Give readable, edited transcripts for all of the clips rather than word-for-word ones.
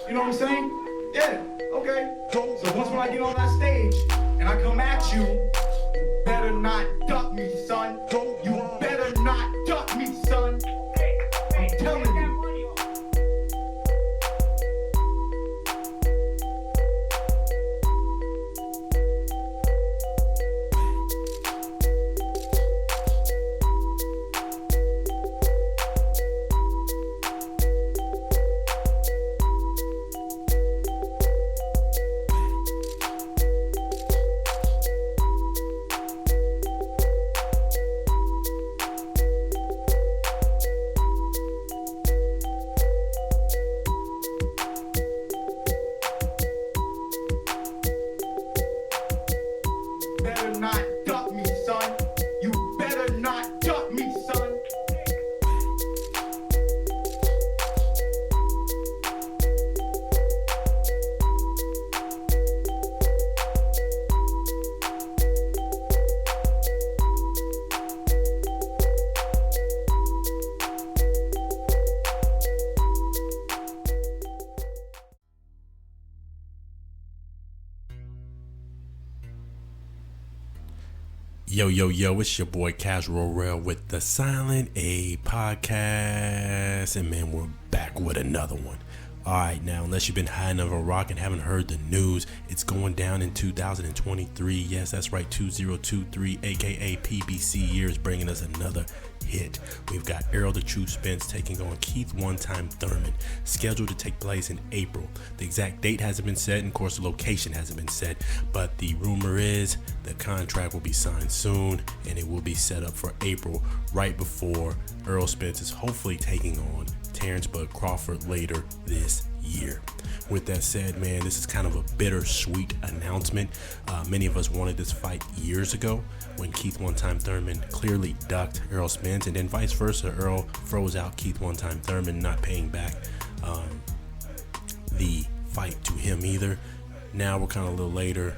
You know what I'm saying? Yeah, okay. So once when I get on that stage and I come at you, you better not duck me, son. You better not duck me, son. I'm telling you. Better not duck me, son. You better not duck me, son. Yo, it's your boy Casual Rail with the Silent A podcast. And man, we're back with another one. Alright, now, unless you've been hiding under a rock and haven't heard the news, it's going down in 2023. Yes, that's right, 2023, aka PBC year, is bringing us another hit. We've got Errol the True Spence taking on Keith One-Time Thurman, scheduled to take place in April. The exact date hasn't been set, and of course the location hasn't been set, but the rumor is the contract will be signed soon and it will be set up for April, right before Errol Spence is hopefully taking on Terrence Bud Crawford later this year. With that said, man, this is kind of a bittersweet announcement. Many of us wanted this fight years ago when Keith One-Time Thurman clearly ducked Errol Spence, and then vice versa. Errol froze out Keith One-Time Thurman, not paying back the fight to him either. Now we're kind of a little later.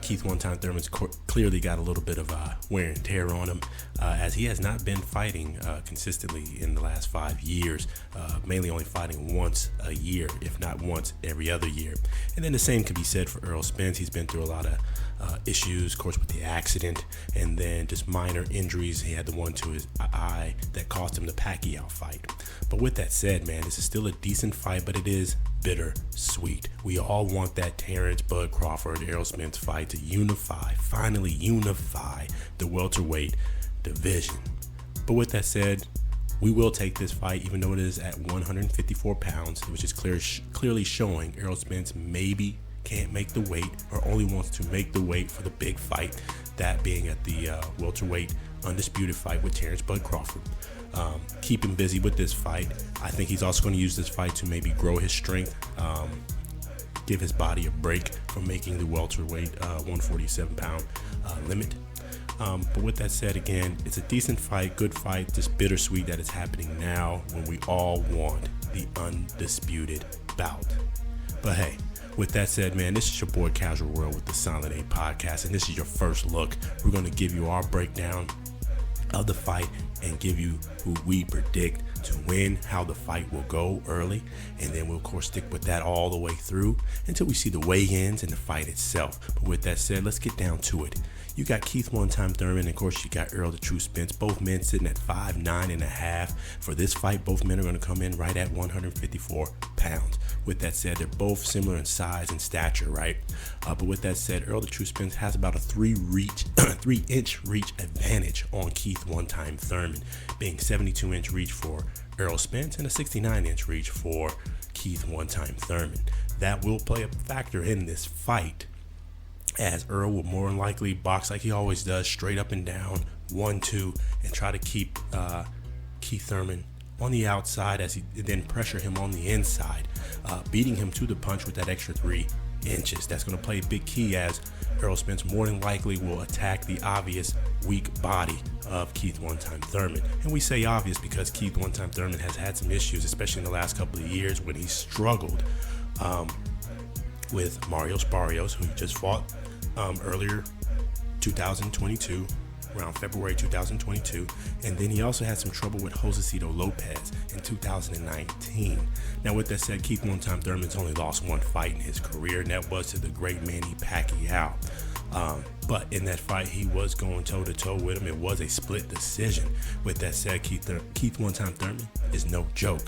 Keith One-Time Thurman's clearly got a little bit of wear and tear on him, as he has not been fighting consistently in the last 5 years, mainly only fighting once a year, if not once every other year. And then the same could be said for Errol Spence. He's been through a lot of issues, of course, with the accident, and then just minor injuries. He had the one to his eye that cost him the Pacquiao fight. But with that said, man, this is still a decent fight, but it is bittersweet. We all want that Terrence Bud Crawford Errol Spence fight to finally unify the welterweight division. But with that said, we will take this fight, even though it is at 154 pounds, which is clearly showing Errol Spence maybe can't make the weight, or only wants to make the weight for the big fight, that being at the welterweight undisputed fight with Terrence Bud Crawford. Keep him busy with this fight. I think he's also going to use this fight to maybe grow his strength, give his body a break from making the welterweight 147 pound limit. But with that said, again, it's a decent fight, good fight, just bittersweet that it's happening now when we all want the undisputed bout. But hey, with that said, man, this is your boy Casual World with the Silent A podcast, and this is your first look. We're going to give you our breakdown of the fight and give you who we predict to win, how the fight will go early, and then we'll of course stick with that all the way through until we see the weigh-ins and the fight itself. But with that said, let's get down to it. You got Keith One-Time Thurman, and of course you got Errol the True Spence, both men sitting at 5'9.5". For this fight, both men are going to come in right at 154 pounds. With that said, they're both similar in size and stature, right? But with that said, Errol the True Spence has about a 3-inch reach advantage on Keith One-Time Thurman, being 72-inch reach for Errol Spence and a 69-inch reach for Keith One-Time Thurman. That will play a factor in this fight, as Errol will more than likely box like he always does, straight up and down, 1-2, and try to keep Keith Thurman on the outside as he then pressure him on the inside, beating him to the punch with that extra 3 inches. That's going to play a big key, as Errol Spence more than likely will attack the obvious weak body of Keith One-Time Thurman. And we say obvious because Keith One-Time Thurman has had some issues, especially in the last couple of years when he struggled with Mario Sparrios, who he just fought earlier 2022, around February 2022, and then he also had some trouble with Josecito Lopez in 2019. Now, with that said, Keith "One Time" Thurman's only lost one fight in his career, and that was to the great Manny Pacquiao. But in that fight, he was going toe-to-toe with him. It was a split decision. With that said, Keith "One Time" Thurman is no joke.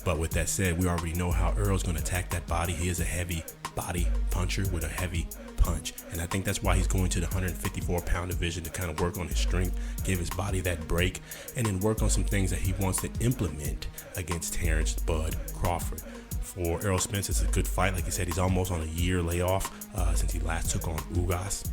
But with that said, we already know how Errol's going to attack that body. He is a heavy body puncher with a heavy punch. And I think that's why he's going to the 154-pound division, to kind of work on his strength, give his body that break, and then work on some things that he wants to implement against Terrence "Bud" Crawford. For Errol Spence, it's a good fight. Like he said, he's almost on a year layoff since he last took on Ugas.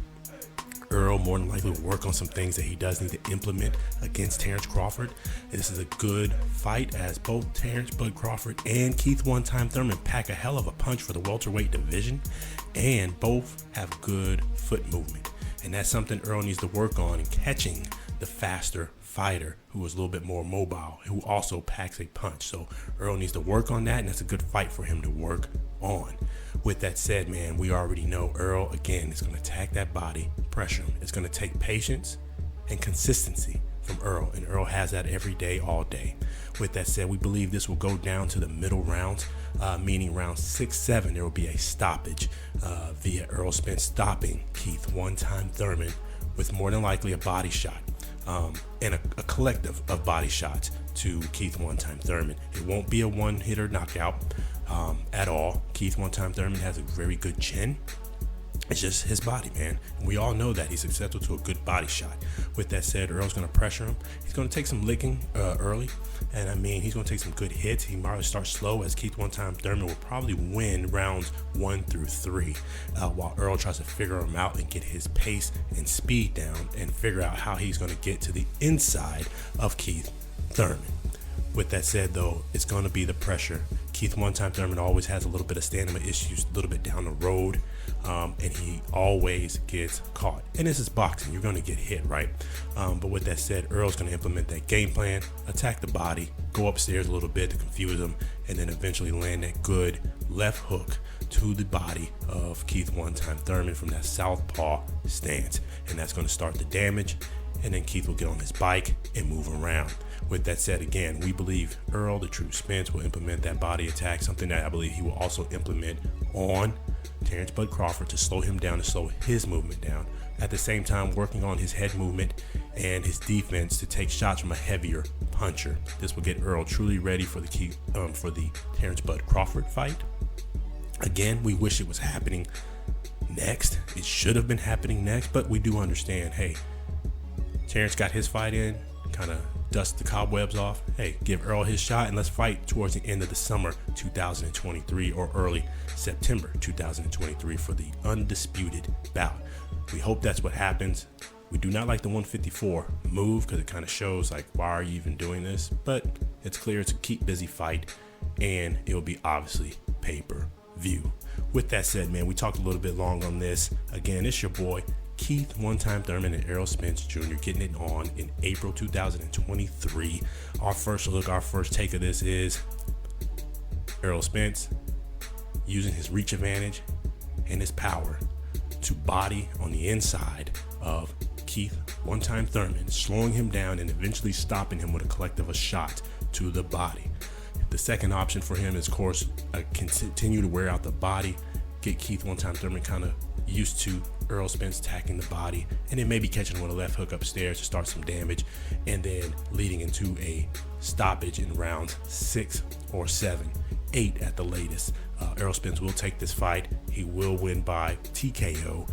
Errol more than likely will work on some things that he does need to implement against Terrence Crawford. This is a good fight, as both Terrence "Bud" Crawford and Keith "One Time" Thurman pack a hell of a punch for the welterweight division, and both have good foot movement. And that's something Errol needs to work on, in catching the faster fighter who is a little bit more mobile, who also packs a punch. So Errol needs to work on that, and that's a good fight for him to work on. With that said, man, we already know Errol, again, is going to attack that body, pressure him. It's going to take patience and consistency from Errol, and Errol has that every day, all day. With that said, we believe this will go down to the middle rounds, meaning round 6-7, there will be a stoppage via Errol Spence stopping Keith "One Time" Thurman with more than likely a body shot, and a collective of body shots to Keith "One Time" Thurman. It won't be a one-hitter knockout at all. Keith "One Time" Thurman has a very good chin. It's just his body, man. And we all know that he's susceptible to a good body shot. With that said, Errol's going to pressure him. He's going to take some licking early. And I mean, he's going to take some good hits. He might start slow, as Keith "One Time" Thurman will probably win rounds 1 through 3, while Errol tries to figure him out and get his pace and speed down and figure out how he's going to get to the inside of Keith Thurman. With that said, though, it's going to be the pressure. Keith "One Time" Thurman always has a little bit of stamina issues a little bit down the road, and he always gets caught. And this is boxing. You're going to get hit, right? But with that said, Errol's going to implement that game plan, attack the body, go upstairs a little bit to confuse him, and then eventually land that good left hook to the body of Keith "One Time" Thurman from that southpaw stance. And that's going to start the damage, and then Keith will get on his bike and move around. With that said, again, we believe Errol, the true Spence, will implement that body attack, something that I believe he will also implement on Terrence "Bud" Crawford to slow him down, to slow his movement down. At the same time, working on his head movement and his defense to take shots from a heavier puncher. This will get Errol truly ready for the Terrence "Bud" Crawford fight. Again, we wish it was happening next. It should have been happening next, but we do understand, hey, Terrence got his fight in, kind of dust the cobwebs off. Hey, give Errol his shot, and let's fight towards the end of the summer 2023 or early September 2023 for the undisputed bout. We hope that's what happens. We do not like the 154 move, because it kind of shows like, why are you even doing this? But it's clear it's a keep busy fight, and it will be obviously pay-per-view. With that said, man, we talked a little bit long on this. Again, it's your boy Keith "One Time" Thurman and Errol Spence Jr. getting it on in April 2023. Our first look, our first take of this is Errol Spence using his reach advantage and his power to body on the inside of Keith "One Time" Thurman, slowing him down and eventually stopping him with a collective of shots to the body. The second option for him is, of course, continue to wear out the body, get Keith "One Time" Thurman kind of used to Errol Spence attacking the body, and then maybe catching him with a left hook upstairs to start some damage, and then leading into a stoppage in rounds 6 or 7, 8 at the latest. Errol Spence will take this fight. He will win by TKO,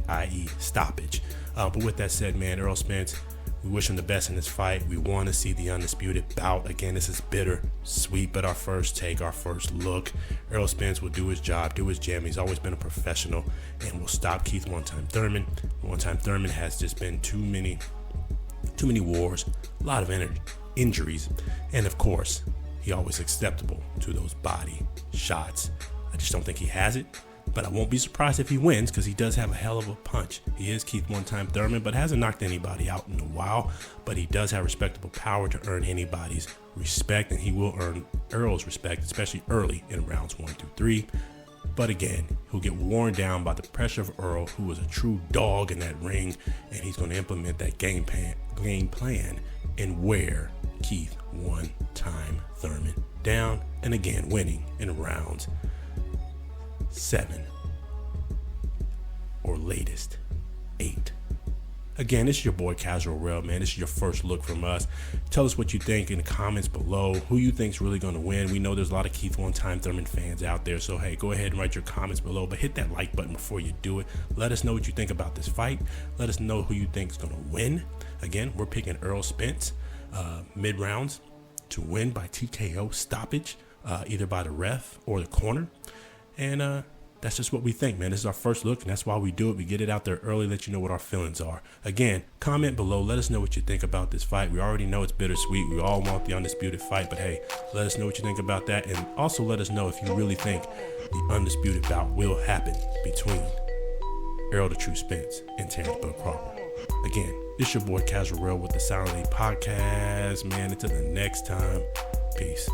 i.e. stoppage. But with that said, man, Errol Spence, we wish him the best in this fight. We want to see the undisputed bout. Again, this is bitter sweet, but our first take, our first look. Errol Spence will do his job, do his jam. He's always been a professional, and will stop Keith "One Time" Thurman. "One Time" Thurman has just been too many wars, a lot of injuries, and of course, he always acceptable to those body shots. I just don't think he has it. But I won't be surprised if he wins, because he does have a hell of a punch. He is Keith "One Time" Thurman, but hasn't knocked anybody out in a while. But he does have respectable power to earn anybody's respect, and he will earn Errol's respect, especially early in rounds 1 through 3. But again, he'll get worn down by the pressure of Errol, who was a true dog in that ring, and he's going to implement that game plan and wear Keith one-time Thurman down, and again winning in rounds 7 or latest 8. Again, this is your boy Casual Rail, man. This is your first look from us. Tell us what you think in the comments below. Who you think's really going to win. We know there's a lot of Keith one-time Thurman fans out there, so hey, go ahead and write your comments below, but hit that like button before you do it. Let us know what you think about this fight. Let us know who you think is going to win. Again, we're picking Errol Spence mid-rounds to win by TKO stoppage, either by the ref or the corner. And that's just what we think, man. This is our first look, and that's why we do it. We get it out there early, let you know what our feelings are. Again, comment below. Let us know what you think about this fight. We already know it's bittersweet. We all want the undisputed fight, but hey, let us know what you think about that. And also let us know if you really think the undisputed bout will happen between Errol the True Spence and Terrence Bud Crawford. Again, this your boy Casual Rail with the Silent Elite Podcast. Man, until the next time, peace.